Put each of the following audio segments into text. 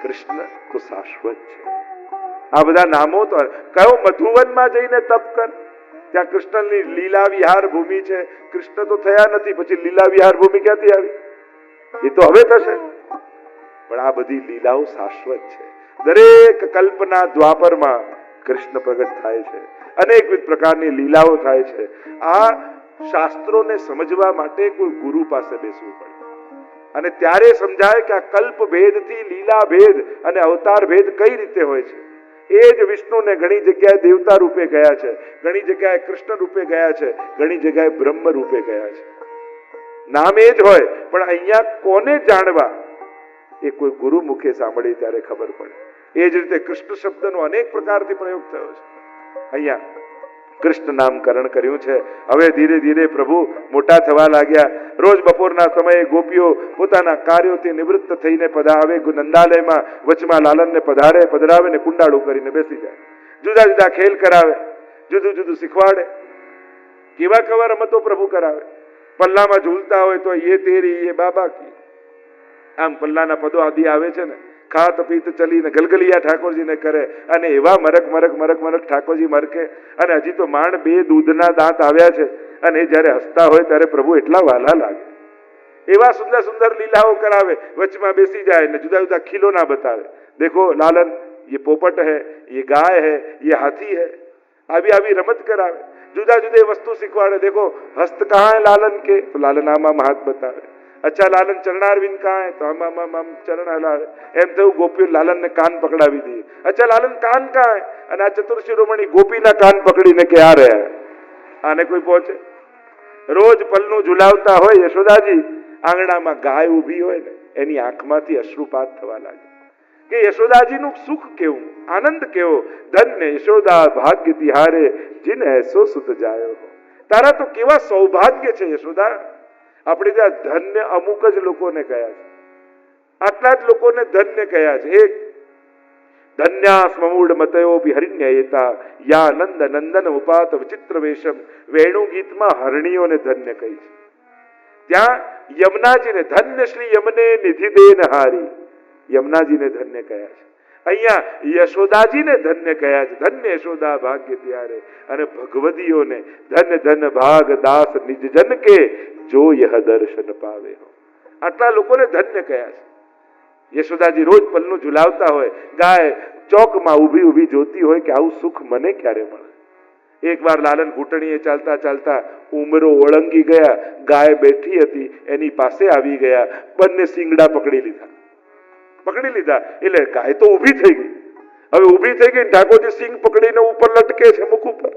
કૃષ્ણ તો શાશ્વત છે. આ બધા નામો તો કયો મધુવનમાં જઈને તપ કર, ત્યાં કૃષ્ણની લીલા વિહાર ભૂમિ છે. કૃષ્ણ તો થયા નથી, પછી લીલા વિહાર ભૂમિ ક્યાંથી આવી? એ તો હવે થશે. પણ આ બધી લીલાઓ શાશ્વત છે. દરેક કલ્પના દ્વાપરમાં કૃષ્ણ પ્રગટ થાય છે, અનેકવિધ પ્રકારની લીલાઓ થાય છે. આ શાસ્ત્રોને સમજવા માટે કોઈ ગુરુ પાસે બેસવું પડે, અને ત્યારે સમજાય કે આ કલ્પ ભેદથી લીલા ભેદ અને અવતાર ભેદ કઈ રીતે હોય છે. એ જ વિષ્ણુને ઘણી જગ્યાએ દેવતા રૂપે ગયા છે, ઘણી જગ્યાએ કૃષ્ણ રૂપે ગયા છે, ઘણી જગ્યાએ બ્રહ્મ રૂપે ગયા છે. નામ એ જ હોય, પણ અહીંયા કોને જાણવા એ કોઈ ગુરુ મુખે સાંભળી ત્યારે ખબર પડે. એ જ રીતે કૃષ્ણ શબ્દનો અનેક પ્રકારથી પ્રયોગ થયો છે. અહીંયા કૃષ્ણ નામકરણ કર્યું છે. હવે ધીરે ધીરે પ્રભુ મોટા થવા લાગ્યા. રોજ બપોરના સમયે ગોપીઓ પોતાના કાર્યોથી નિવૃત્ત થઈને પધારે નંદાલયમાં, વચમાં લાલનને પધરાવે ને કુંડાળું કરીને બેસી જાય. જુદા જુદા ખેલ કરાવે, જુદું જુદું શીખવાડે. કેવા કેવા રમતો પ્રભુ કરાવે. પલ્લામાં ઝૂલતા હોય તો ये तेरी ये बाबा की, આમ પલ્લાના પદો આદિ આવે છે ને, ખાત પીત ચલીને ગલગલિયા ઠાકોરજીને કરે, અને એવા મરક મરક મરક મરક ઠાકોરજી મરકે. અને હજી તો માંડ 2 દૂધના દાંત આવ્યા છે, અને એ જયારે હસતા હોય ત્યારે પ્રભુ એટલા વાલા લાગે. એવા સુંદર સુંદર લીલાઓ કરાવે. વચમાં બેસી જાય ને જુદા જુદા ખીલોના બતાવે. દેખો લાલન, ये પોપટ है, ये गाय है, ये हाथी है. આવી આવી રમત કરાવે. જુદા જુદા વસ્તુ શીખવાડે. देखो हस्त कहाँ है लालन के, तो लालन आमा हाथ बतावे. अच्छा लालन चरणारविंद कहाँ है, तो आम चरण हलावे. એમ થયું ગોપીઓ લાલનને કાન પકડાવી દઈએ. અચ્છા લાલન કાન કहाँ है, અને આ ચતુર્શિરોમણી ગોપીના કાન પકડીને કે આ રહ્યા. આને કોઈ પહોંચે? રોજ પલ્લું ઝુલાવતા હોય યશોદાજી, આંગણામાં ગાય ઊભી હોય ને, એની આંખમાંથી અશ્રુપાત થવા લાગે કે યશોદાજીનું સુખ કેવું, આનંદ કેવો. ધન્ય યશોદા ભાગ્ય તિહારે જીન એસો સુત જાયો. તારા તો કેવા સૌભાગ્ય છે યશોદા. આપણે ત્યાં ધન્ય અમુક જ લોકોને કહ્યા છે, આટલા જ લોકોને ધન્ય કહ્યા છે. એક ધન્યાસ્મૂઢ મતયો હરિણ્યયતા યા નંદ નંદન ઉપાત વિચિત્ર વેશમ. વેણુ ગીતમાં હરણીઓને ધન્ય કહી છે. ત્યાં યમુનાજીને ધન્ય શ્રી યમને નિધિ દેન હારી, યમુનાજીને ધન્ય કહ્યા છે. અહીંયા યશોદાજીને ધન્ય કહ્યા છે. ધન્ય યશોદા ભાગ્ય ત્યારે. અને ભગવદીઓને ધન્ય ધન ભાગ દાસ નિજ જન કે જો યહ દર્શન પાવે. આટલા લોકોને ધન્ય કહ્યા છે. યશોદાજી રોજ પલ્લું ઝુલાવતા હોય, ગાય ચોકમાં ઊભી ઊભી જોતી હોય કે આવું સુખ મને ક્યારે મળે. એકવાર લાલન ઘૂંટણીએ ચાલતા ચાલતા ઉમરો ઓળંગી ગયા. ગાય બેઠી હતી, એની પાસે આવી ગયા. બંને શિંગડા પકડી લીધા. એટલે ગાય તો ઊભી થઈ ગઈ. હવે ઊભી થઈ ગઈ, ઠાકોરજી સિંગ પકડીને ઉપર લટકે છે મુખ ઉપર.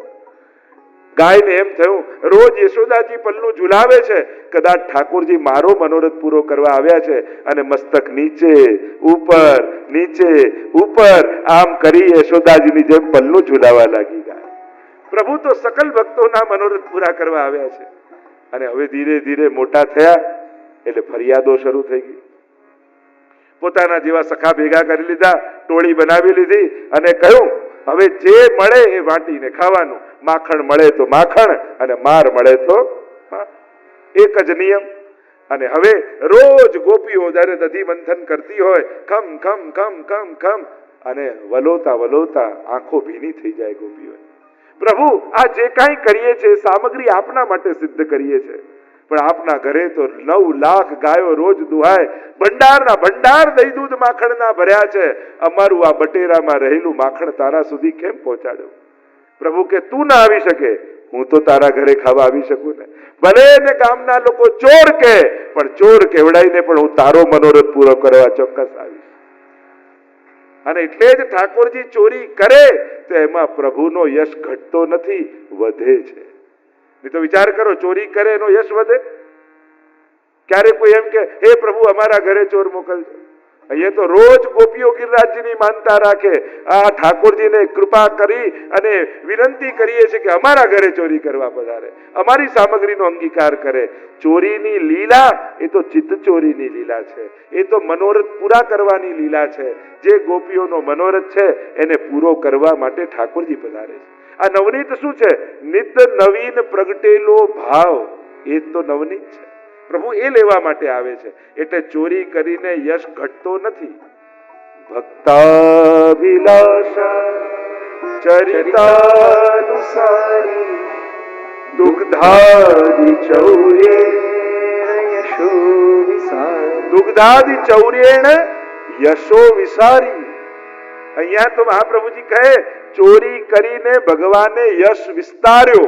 ગાયને એમ થયું રોજ યશોદાજી પલ્લું ઝુલાવે છે, કદાચ ઠાકોરજી મારો મનોરથ પૂરો કરવા આવ્યા છે, અને મસ્તક નીચે ઉપર નીચે ઉપર આમ કરી યશોદાજીની જેમ પલ્લું ઝુલાવા લાગી. ગાય પ્રભુ તો સકલ ભક્તોના મનોરથ પૂરા કરવા આવ્યા છે. અને હવે ધીરે ધીરે મોટા થયા એટલે ફરિયાદો શરૂ થઈ ગઈ. પોતાના જેવા સખા ભેગા કરી લીધા, ટોળી બનાવી લીધી, અને કહ્યું હવે જે મળે એ વાટીને ખાવાનું. માખણ મળે તો માખણ, અને માર મળે તો એક જ નિયમ. અને હવે રોજ ગોપીઓ જ્યારે દધી મંથન કરતી હોય, ખમ ખમ ખમ ખમ ખમ, અને વલોતા વલોતા આંખો ભીની થઈ જાય ગોપીઓ. પ્રભુ આ જે કાંઈ કરીએ છીએ સામગ્રી આપના માટે સિદ્ધ કરીએ છીએ, પણ આપના ઘરે તો 9 લાખ ગાયો રોજ દુહાય. ભંડારના ભંડાર દહીં દૂધ માખણના ભર્યા છે. અમારું આ બટેરામાં રહેલું માખણ તારા સુધી કેમ પહોંચાડ્યું? પ્રભુ કે તું ના આવી શકે, હું તો તારા ઘરે ખાવા આવી શકું ને. ભલે ને ગામના લોકો ચોર કે, પણ ચોર કેવડાઈને પણ હું તારો મનોરથ પૂરો કરવા ચોક્કસ આવીશ. અને એટલે જ ઠાકોરજી ચોરી કરે તો એમાં પ્રભુનો યશ ઘટતો નથી, વધે છે. તો વિચાર કરો, ચોરી કરે એનો યશ વધે? ક્યારે કોઈ એમ કે હે પ્રભુ અમારા ઘરે ચોર મોકલજો? અહીંયા તો રોજ ગોપીઓ ગિરિરાજજીની માનતા રાખે. આ ઠાકોરજીને કૃપા કરી અને વિનંતી કરીએ છીએ કે અમારા ઘરે ચોરી કરવા પધારે, અમારી સામગ્રીનો અંગીકાર કરે. ચોરીની લીલા એ તો ચિત્ત ચોરીની લીલા છે, એ તો મનોરથ પૂરા કરવાની લીલા છે. જે ગોપીઓનો મનોરથ છે એને પૂરો કરવા માટે ઠાકોરજી પધારે છે. આ નવનીત શું છે? નિત નવીન પ્રગટેલો ભાવ, એ તો નવનીત છે. પ્રભુ એ લેવા માટે આવે છે. એટલે ચોરી કરીને યશ ઘટતો નથી, ભક્તાભિલાષા ચરિતાનુસારી દુગ્ધાદિ ચૌર્ય યશો વિસારી દુગ્ધાદિ ચૌર્યેણ યશો વિસારી. અહીંયા તો મહાપ્રભુજી કહે ચોરી કરીને ભગવાને યશ વિસ્તાર્યો.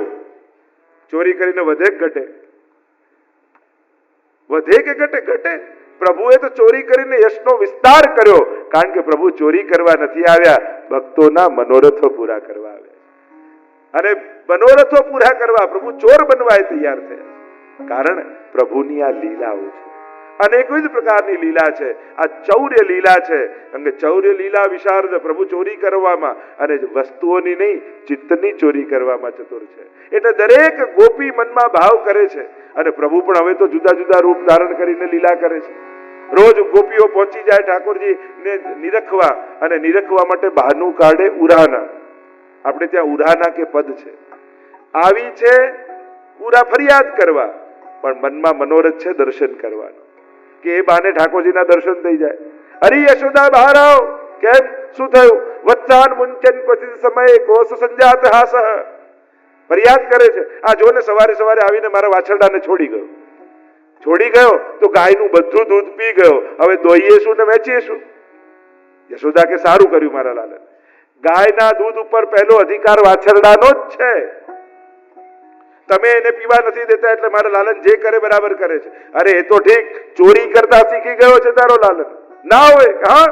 ચોરી કરીને વધે કે ઘટે? વધે કે ઘટે? ઘટે. પ્રભુએ તો ચોરી કરીને યશનો વિસ્તાર કર્યો, કારણ કે પ્રભુ ચોરી કરવા નથી આવ્યા, ભક્તોના મનોરથો પૂરા કરવા આવ્યા. અને મનોરથો પૂરા કરવા પ્રભુ ચોર બનવા તૈયાર થયા. કારણ પ્રભુની આ લીલાઓ છે, અનેકવિધ પ્રકારની લીલા છે. આ ચૌર્ય લીલા છે. કારણ કે ચૌર્ય લીલા વિશારદ પ્રભુ ચોરી કરવામાં અને વસ્તુઓની નહીં, ચિત્તની ચોરી કરવામાં ચતુર છે. એટલે દરેક ગોપી મનમાં ભાવ કરે છે, અને પ્રભુ પણ હવે તો જુદા જુદા રૂપ ધારણ કરીને લીલા કરે છે. રોજ ગોપીઓ પહોંચી જાય ઠાકોરજી ને નિરખવા, અને નિરખવા માટે બહાનું કાઢે ઉરાના. આપણે ત્યાં ઉરાના કે પદ છે, આવી છે ઉરા ફરિયાદ કરવા, પણ મનમાં મનોરથ છે દર્શન કરવાનો, કે એ બાને ઠાકોરજીના દર્શન થઈ જાય. અરે યશોદા બહાર આવો. કેમ? શું થયું? વત્સાન મુંચન ક્વચિત સમયે કોષ સંજાત હાસ. ફરિયાદ કરે છે. આ જો ને સવારે સવારે આવીને મારા વાછરડાને છોડી ગયો. છોડી ગયો તો ગાયનું બધું દૂધ પી ગયો. હવે દોઈએ શું ને વેચીએ શું? યશોદા કે સારું કર્યું મારા લાલન. ગાયના દૂધ ઉપર પહેલો અધિકાર વાછરડાનો જ છે. તમે એને પીવા નથી દેતા એટલે મારા લાલન જે કરે બરાબર કરે છે. અરે એ તો ઠીક, ચોરી કરતા શીખી ગયો છે તારો લાલન. ના હોય. હા,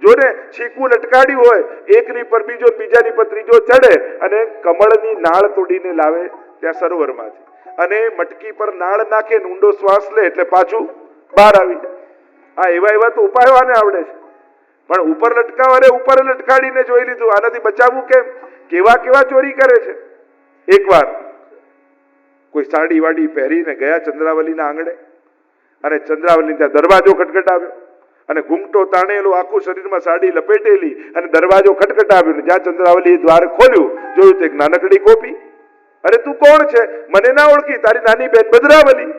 જોને છીકું લટકાડ્યું હોય, એકની પર બીજો, બીજાની પર ત્રીજો ચડે, અને કમળની નાળ તોડીને લાવે ત્યાં સરોવરમાંથી, અને મટકી પર નાળ નાખે, ઊંડો શ્વાસ લે એટલે પાછું બહાર આવી જાય. આ એવા એવા તો ઉપાયો આને આવડે છે. પણ ઉપર લટકાવે, ઉપર લટકાડીને જોઈ લીધું. આનાથી બચાવવું કેમ? કેવા કેવા ચોરી કરે છે. એકવાર કોઈ સાડી વાડી પહેરીને ગયા ચંદ્રાવલીના આંગણે, અને ચંદ્રાવલી ત્યાં દરવાજો ખટખટાવ્યો, અને ઘૂંઘટો તાણેલો, આખું શરીરમાં સાડી લપેટેલી, અને દરવાજો ખટખટાવ્યો. જ્યાં ચંદ્રાવલીએ દ્વાર ખોલ્યું, જોયું તો એક નાનકડી ગોપી. અરે તું કોણ છે? મને ના ઓળખી? તારી નાની બેન ભદ્રાવલી.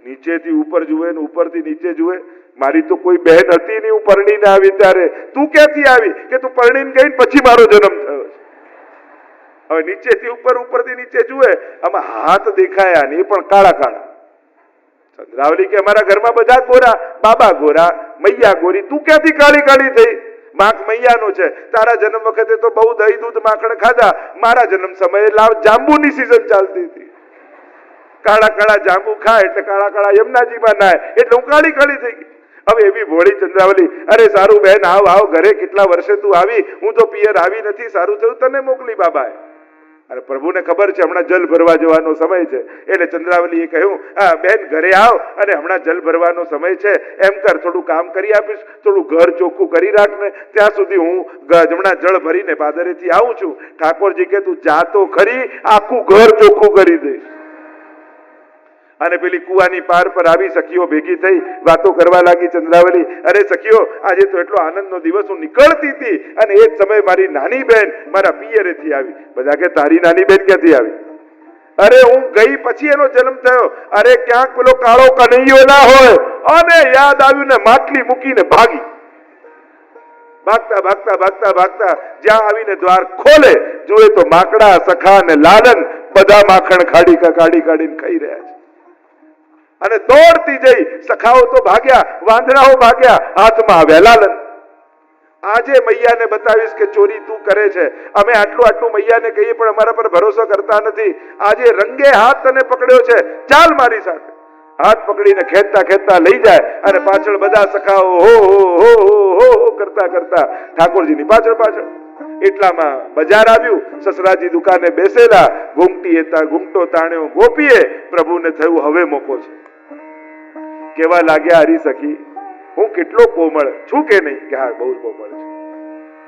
નીચેથી ઉપર જુએ ને ઉપરથી નીચે જુએ. મારી તો કોઈ બહેન હતી નહીં, હું પરણીને આવી ત્યારે. તું ક્યાંથી આવી? કે તું પરણીને ગઈ પછી મારો જન્મ થયો છે. હવે નીચેથી ઉપર, ઉપરથી નીચે જુએ, આમાં હાથ દેખાયા ને એ પણ કાળા કાળા. ચંદ્રાવલી કે અમારા ઘરમાં બધા ગોરા, બાબા ગોરા, મૈયા ગોરી, તું ક્યાંથી કાળી કાળી થઈ? માખ મૈયાનો છે. તારા જન્મ વખતે તો બહુ દહીં દૂધ માખણ ખાધા. મારા જન્મ સમયે લાવ જાંબુની સીઝન ચાલતી હતી. કાળા કાળા જાંબુ ખાય એટલે કાળા કાળા યમુનાજીમાં નાય, એટલે હું કાળી કાળી થઈ ગઈ. હવે એવી ભોળી ચંદ્રાવલી. અરે સારું બહેન, આવ આવ ઘરે. કેટલા વર્ષે તું આવી? હું તો પિયર આવી નથી. સારું થયું તને મોકલી બાબાએ. અને પ્રભુને ખબર છે હમણાં જલ ભરવા જવાનો સમય છે, એટલે ચંદ્રાવલીએ કહ્યું, બેન ઘરે આવ, અને હમણાં જલ ભરવાનો સમય છે. એમ કર, થોડું કામ કરી આપીશ, થોડું ઘર ચોખ્ખું કરી રાખ ને, ત્યાં સુધી હું હમણાં જળ ભરીને પાદરેથી આવું છું. ઠાકોરજી કે તું જા તો ખરી, આખું ઘર ચોખ્ખું કરી દઈશ. અને પેલી કુવાની પાર પર આવી સખીઓ ભેગી થઈ વાતો કરવા લાગી. ચંદ્રાવલી, અરે સખીઓ, આજે તો એટલો આનંદનો દિવસ, હું નીકળતી હતી અને એ જ સમયે મારી નાની બેન મારા પિયરેથી આવી. બધા કે તારી નાની બેન ક્યાંથી આવી? અરે હું ગઈ પછી એનો જન્મ થયો. અરે ક્યાંક પેલો કાળો કનૈયો ના હોય? અને યાદ આવ્યું ને માટલી મૂકીને ભાગી. ભાગતા ભાગતા ભાગતા ભાગતા જ્યાં આવીને દ્વાર ખોલે, જોયે તો માકડા, સખા ને લાલન બધા માખણ કાઢી કાઢીને ખાઈ રહ્યા છે. અને દોડતી જઈ, સખાઓ તો ભાગ્યા, વાંદરાઓ ભાગ્યા, હાથમાં આવ્યા લાલન. આજે મૈયાને બતાવીશ કે ચોરી તું કરે છે. અમે આટલું મૈયાને કહીએ પણ અમારા પર ભરોસો કરતા નથી. આજે રંગે હાથ તને પકડ્યો છે, ચાલ મારી સાથે. હાથ પકડીને ખેંચતા ખેંચતા લઈ જાય, અને પાછળ બધા સખાઓ હો હો હો હો હો કરતા કરતા ઠાકોરજીની પાછળ પાછળ. એટલામાં બજાર આવ્યું. સસરાજી દુકાને બેસેલા, ઘૂંઘટો તાણ્યો ગોપીએ. પ્રભુને થયું હવે મોકો છે. કેવા લાગ્યા હરી સખી, હું કેટલો કોમળ છું કે નહીં? કે હા, બહુ કોમળ છું.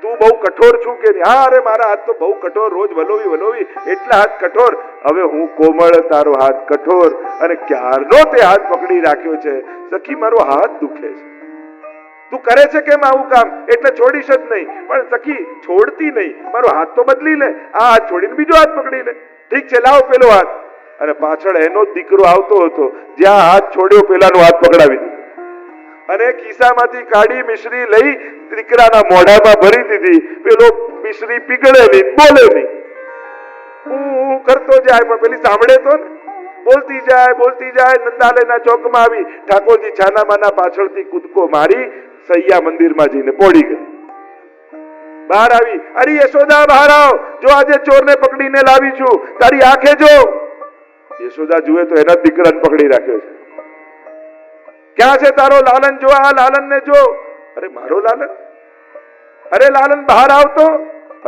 તું બહુ કઠોર છું કે નહીં? હા, અરે મારા હાથ તો બહુ કઠોર, રોજ વલોવી એટલા હાથ કઠોર. હવે હું કોમળ, તારો હાથ કઠોર. અને ક્યારનો તે હાથ પકડી રાખ્યો છે. સખી, મારો હાથ દુખે છે. તું કરે છે કેમ આવું કામ? એટલે છોડીશ જ નહીં. પણ સખી છોડતી નહીં, મારો હાથ તો બદલી લે. આ હાથ છોડીને બીજો હાથ પકડી લે. ઠીક છે, લાવ પેલો હાથ. અને પાછળ એનો દીકરો આવતો હતો. જ્યાં હાથ છોડ્યો પેલાનો હાથ પકડાવી દીધો. અને ખિસ્સામાંથી કાઢી મિશ્રી લઈ દીકરાના મોઢામાં ભરી દીધી. પેલો મિશ્રી પીગળે નહીં, બોલે નહીં. હું કરતો જાય પણ પેલી સાંભળે તો ને. બોલતી જાય. નંદાલયના ચોકમાં આવી ઠાકોરજી છાના માના પાછળથી કૂદકો મારી સૈયા મંદિરમાં જઈને પોડી ગઈ. બહાર આવી, અરે યશોદા બહાર આવ, જો આજે ચોરને પકડીને લાવી છું, તારી આંખે જો. યશોદા જુએ તો એના દીકરાને પકડી રાખ્યો છે. ક્યાં છે તારો લાલન? જો આ લાલનને જો. અરે મારો લાલન? અરે લાલન બહાર આવતો.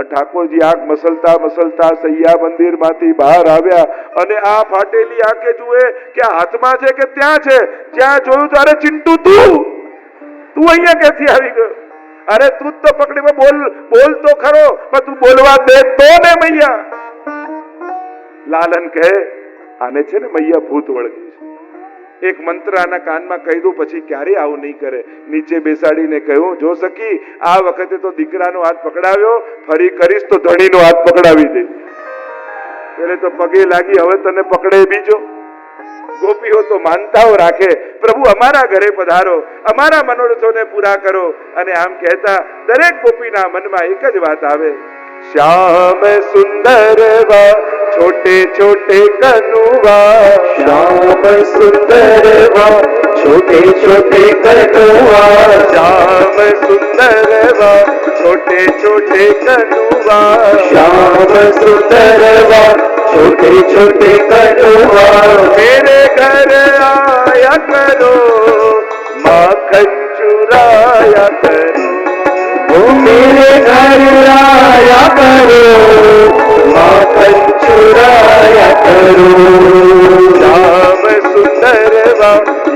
ઠાકોરજી આંખ મસલતા સૈયા મંદિરમાંથી બહાર આવ્યા અને આ ફાટેલી આંખે જુએ કે હાથમાં છે કે ત્યાં છે. જ્યાં જોયું ત્યારે ચિંટુ તું અહીંયા ક્યાંથી આવી ગયો? અરે તું તો પકડી બોલ તો ખરો, પણ તું બોલવા દે તો ને મૈયા. લાલન કહે આને છે ને મૈયા ભૂત વળગી છે. એક મંત્ર આના કાનમાં કહી દઉં, પછી ક્યારે આવું નહીં કરે. નીચે બેસાડીને કહ્યું, જો સખી આ વખતે તો દીકરાનો હાથ પકડાવ્યો, ફરી કરીશ તો ધણીનો હાથ પકડાવી દે. પેલે તો પગે લાગી, હવે તને પકડે બીજો. ગોપીઓ તો માનતાઓ રાખે, પ્રભુ અમારા ઘરે પધારો, અમારા મનોરથોને પૂરા કરો. અને આમ કહેતા દરેક ગોપીના મનમાં એક જ વાત આવે, શ્યામ સુંદર વા छोटे छोटे कनुआ, श्याम सुंदर वा छोटे छोटे कनुआ, श्याम सुंदर वा छोटे छोटे कनुआ, श्याम सुंदर वा छोटे छोटे कनुआ, मेरे घर आया करो, माखन चुराया करो, वो मेरे घर आया करो, माखन चुराया करो. श्याम सुंदर वा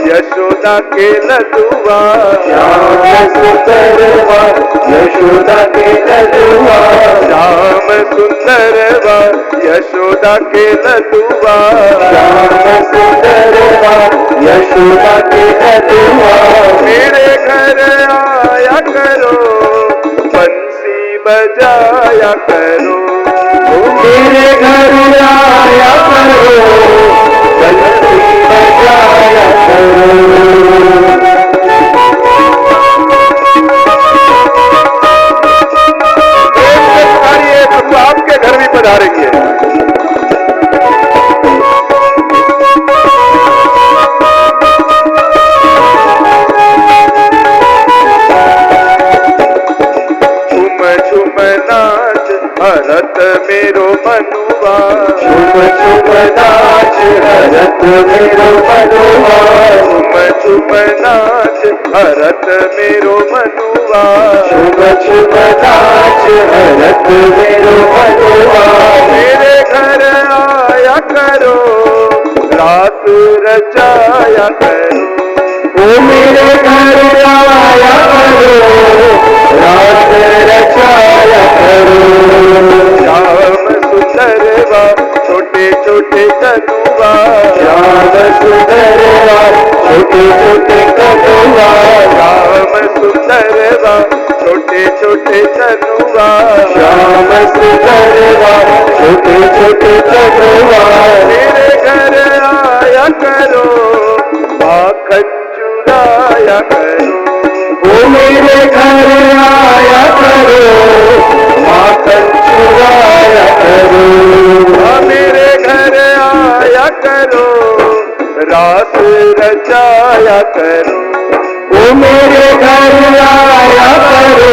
यशोदा के लडुआ, श्याम सुंदर वा यशोदा के लडुआ, श्याम सुंदर वा यशोदा के लडुआ, श्याम सुंदर वा यशोदा के लडुआ, मेरे घर आया करो, बंसी बजाया करो, मेरे घर आया करो, बंसी बजाया करो. प्रभु आपके घर भी पधारेंगे. झुम झुम नाच हरत मेरो मनुआ, झुम झुम नाच हरत मेरो मनुआ, झुम झुम नाच हरत मेरो मनुआ, झुम झुम नाच हरत मेरो मनुआ, मेरे घर आया करो, रात रचाया करो, वो मेरे घर आया करो, रात रचाया करो. श्याम सुंदर वा छोटे छोटे कनुआ, श्याम सुंदर वा छोटे छोटे कनुआ, श्याम सुंदर वा छोटे छोटे कनुआ, श्याम सुंदर वा छोटे छोटे कनुआ, मेरे घर आया करो, माखन चुराया करो, वो मेरे घर आया करो, माखन चुराया करो. मेरे घर आया करो, रास रचाया करो, वो मेरे घर आया करो,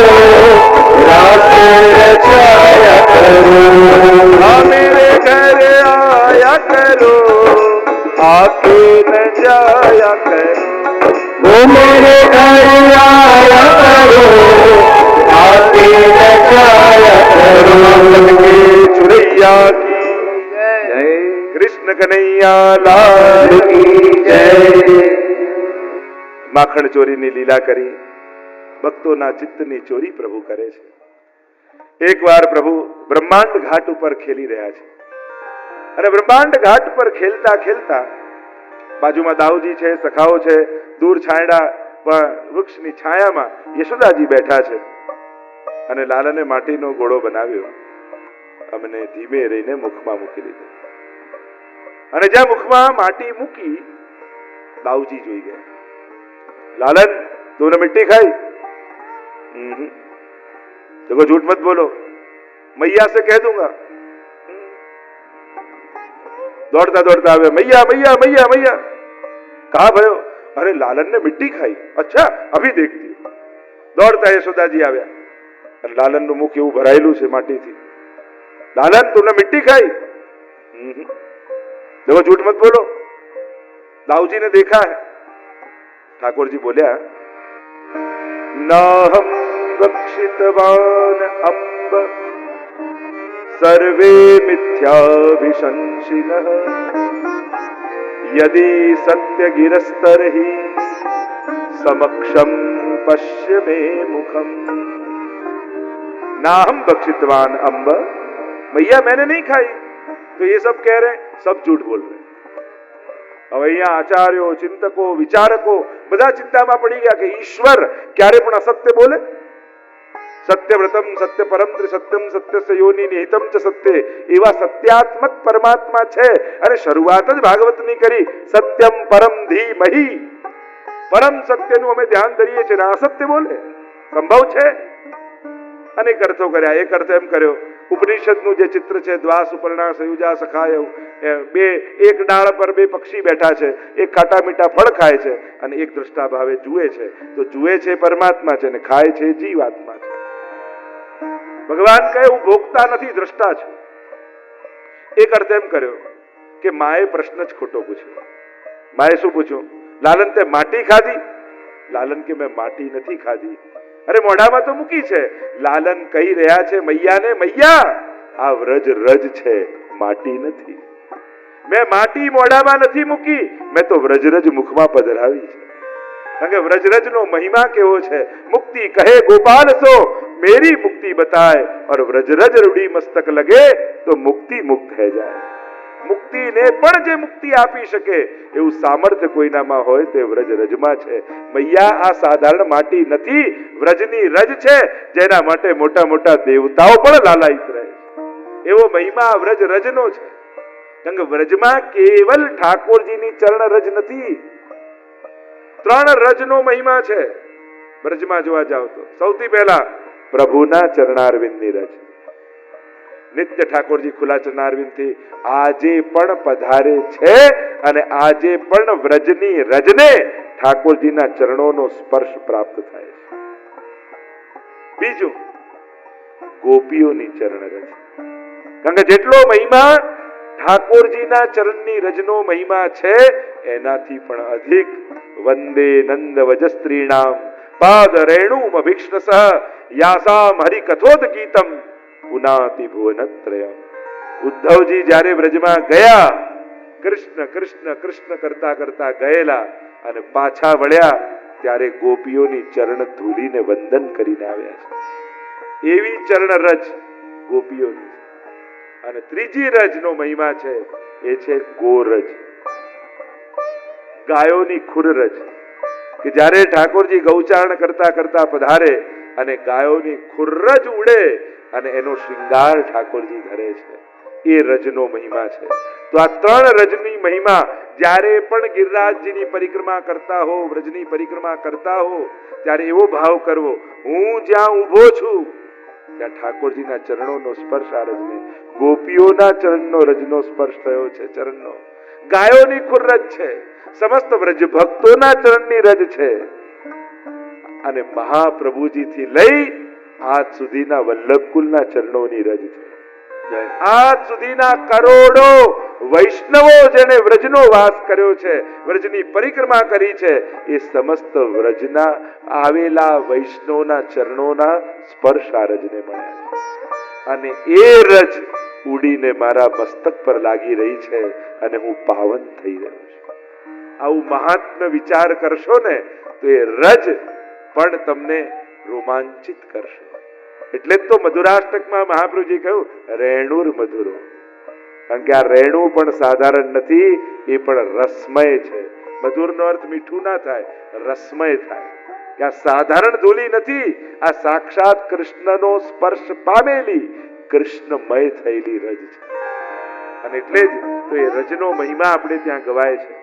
रात रचाया करो. मेरे घर आया करो, आके न जाया करो, वो मेरे घर आया करो, आके न जाया करो. चुरैया की जय कृष्ण कन्हैया लाल की जय. માખણ ચોરીની લીલા કરી ભક્તોના ચિત્તની ચોરી પ્રભુ કરે છે. એકવાર પ્રભુ બ્રહ્માંડ ઘાટ ઉપર ખેલી રહ્યા છે અને બ્રહ્માંડ ઘાટ પર ખેલતા ખેલતા બાજુમાં દાઉજી છે, સખાઓ છે, દૂર છાંયડા વૃક્ષની છાયામાં યશોદાજી બેઠા છે અને લાલને માટીનો ઘોડો બનાવ્યો અમને ધીમે રહીને મુખમાં મૂકી લીધો અને જ્યાં મુખમાં માટી મૂકી દાઉજી જોઈ ગયા. લાલન तुमने मिट्टी खाई? देखो झूठ मत बोलो, मैया से कह दूंगा। दौड़ता दौड़ता आवे, मैया मैया मैया मैया। कहा भयो? अरे लालन ने मिट्टी खाई। अच्छा अभी देखती हूं। दौड़ता यशोदाजी આવ્યા અને લાલનનું મુખ એવું ભરાયેલું છે માટીથી। लालन तुमने मिट्टी खाई? देखो झूठ मत बोलो, दाऊजी ने देखा है। ठाकुर जी बोलिया, नाहं रक्षितवान अम्ब सर्वे मिथ्याभिशंसिनः यदि सत्य गिरस्तर्हि समक्षम पश्य मे मुखम। नाहं भक्षितवान अम्ब, मैया मैंने नहीं खाई। तो ये सब कह रहे हैं, सब झूठ बोल रहे हैं। अब અહીંયા આચાર્યો, ચિંતકો, વિચારકો બધા ચિંતામાં પડી ગયા કે ઈશ્વર ક્યારે પણ અસત્ય બોલે? સત્યવ્રતમ સત્ય પરમ ત્રિસત્યમ સત્યસ્ય યોનિ નિહિતમ ચ સત્ય, એવા સત્યાત્મક પરમાત્મા છે। અને શરૂઆત જ ભાગવતની કરી, સત્યમ પરમ ધીમહિ, પરમ સત્યનું અમે ધ્યાન ધરીએ છીએ ને અસત્ય બોલે? સંભવ છે? અનેક અર્થો કર્યા। એક અર્થ એમ કર્યો, ઉપનિષદનું જે ચિત્ર છે, દ્વા સુપર્ણા સયુજા સખાય, બે એક ડાળ પર બે પક્ષી બેઠા છે, એક ખાટા મીઠા ફળ ખાય છે અને એક દ્રષ્ટા ભાવે જુએ છે। તો જુએ છે પરમાત્મા છે ને ખાય છે જીવાત્મા છે। ભગવાન કહે હું ભોગતા નથી, દ્રષ્ટા છું। એક અર્થ એમ કર્યો કે માએ પ્રશ્ન જ ખોટો પૂછ્યો। માએ શું પૂછ્યું? લાલન તે માટી ખાધી? લાલન કે મેં માટી નથી ખાધી। અરે મોઢામાં તો મૂકી છે। લાલન કહી રહ્યા છે મૈયાને, મૈયા આ વ્રજ રજ છે, માટી નથી। મેં માટી મોઢામાં નથી મૂકી, મેં તો વ્રજરજ મુખમાં પધરાવી છે। કારણ કે વ્રજરજનો મહિમા કેવો છે। મુક્તિ કહે ગોપાલ સો मेरी मुक्ति बताए और व्रजरज रूढ़ी मस्तक लगे तो मुक्ति मुक्त है जाए। मुक्ति ने पण जे मुक्ति आपी शके एवं सामर्थ्य कोईनामां होय ते व्रजरजमां छे। मैया आ साधारण माटी नथी, व्रजनी रज छे, जेना माटे मोटा मोटा देवताओं पण लालायित रहे। एवो महिमा व्रज रजनो छे। कारण के व्रजमां केवल ठाकोरजीनी चरण रज नथी, त्रण रजनो महिमा छे। व्रजमां जोवा जाओ तो सौथी पहेला प्रभुना चरणारविंदनी रज। नित्य ठाकुरजी खुला चरणारविंद थी आजे पण पधारे छे अने आजे पण व्रजनी रजने ठाकुरजीना चरणोनो स्पर्श प्राप्त थाय छे। बीजू गोपीओनी चरण रज। कारण के जेटलो महिमा ठाकुरजीना चरणनी रजनो महिमा छे एनाथी पण अधिक वंदे नंद वजस्त्रीणाम पाद रेणुम अभिक्ष्णसः यासाम हरि कथोद गीतम पुनाति भुवनत्रयम्। उद्धवजी જ્યારે વ્રજમાં ગયા, કૃષ્ણ કૃષ્ણ કૃષ્ણ કરતા કરતા ગયેલા અને પાછા વળ્યા ત્યારે ગોપીઓની ચરણ ધૂલીને વંદન કરીને આવ્યા છે। એવી ચરણ રજ ગોપીઓની। અને ત્રીજી રજનો મહિમા છે એ છે ગોરજ, ગાયોની ખુરરજ। કે જ્યારે ઠાકોરજી ગૌચારણ કરતા કરતા પધારે અને ગાયોની ખુરરજ ઉડે અને એનો શ્રૃંગાર ઠાકોરજી ધરે છે, એ રજનો મહિમા છે। તો આ ત્રણ રજની મહિમા જ્યારે પણ ગિરિરાજજીની પરિક્રમા કરતા હો, વ્રજની પરિક્રમા કરતા હો, ત્યારે એવો ભાવ કરવો, હું જ્યાં ઊભો છું ત્યાં ઠાકોરજીના ચરણોનો સ્પર્શ આ રજને, ગોપીઓના ચરણનો રજનો સ્પર્શ થયો છે ચરણનો, ગાયોની ખુરરજ છે, સમસ્ત વ્રજ ભક્તોના ચરણની રજ છે અને મહાપ્રભુજીથી લઈ આજ સુધીના વલ્લભકુલના ચરણોની રજ છે। આજ સુધીના કરોડો વૈષ્ણવો જેને વ્રજનો વાસ કર્યો છે, વ્રજની પરિક્રમા કરી છે, એ સમસ્ત વ્રજના આવેલા વૈષ્ણવના ચરણોના સ્પર્શ આ રજને મળ્યા છે અને એ રજ ઉડીને મારા મસ્તક પર લાગી રહી છે અને હું પાવન થઈ રહ્યો છું। આવું મહાત્મ્ય વિચાર કરશો ને તો એ રજ પણ તમને રોમાંચિત કરશે। એટલે જ તો મધુરાષ્ટકમાં મહાપ્રભુજી કહ્યું રેણુર મધુરો। કારણ કે આ રેણુ પણ સાધારણ નથી, એ પણ રસમય છે। મધુરનો અર્થ મીઠું ના થાય, રસમય થાય। કે આ સાધારણ ધૂલી નથી, આ સાક્ષાત કૃષ્ણનો સ્પર્શ પામેલી કૃષ્ણમય થયેલી રજ છે। અને એટલે જ તો એ રજનો મહિમા આપણે ત્યાં ગવાય છે।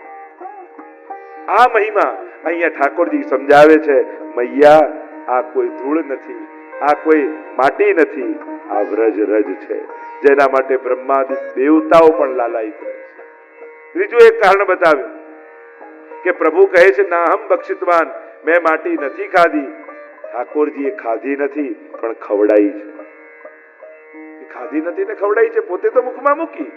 આ મહિમા અહીંયા ઠાકોરજી સમજાવે છે, મૈયા આ કોઈ ધૂળ નથી, આ કોઈ માટી નથી, આ વ્રજ રજ છે, જેના માટે બ્રહ્માદિ દેવતાઓ પણ લાલાયિત રહે છે. ત્રીજું એક કારણ બતાવ્યું કે પ્રભુ કહે છે નાહમ બક્ષિતવાન, મેં માટી નથી ખાધી. ઠાકોરજીએ ખાધી નથી પણ ખવડાઈ છે. ખાધી નથી ને ખવડાઈ છે, પોતે તો મુખમાં મૂકી.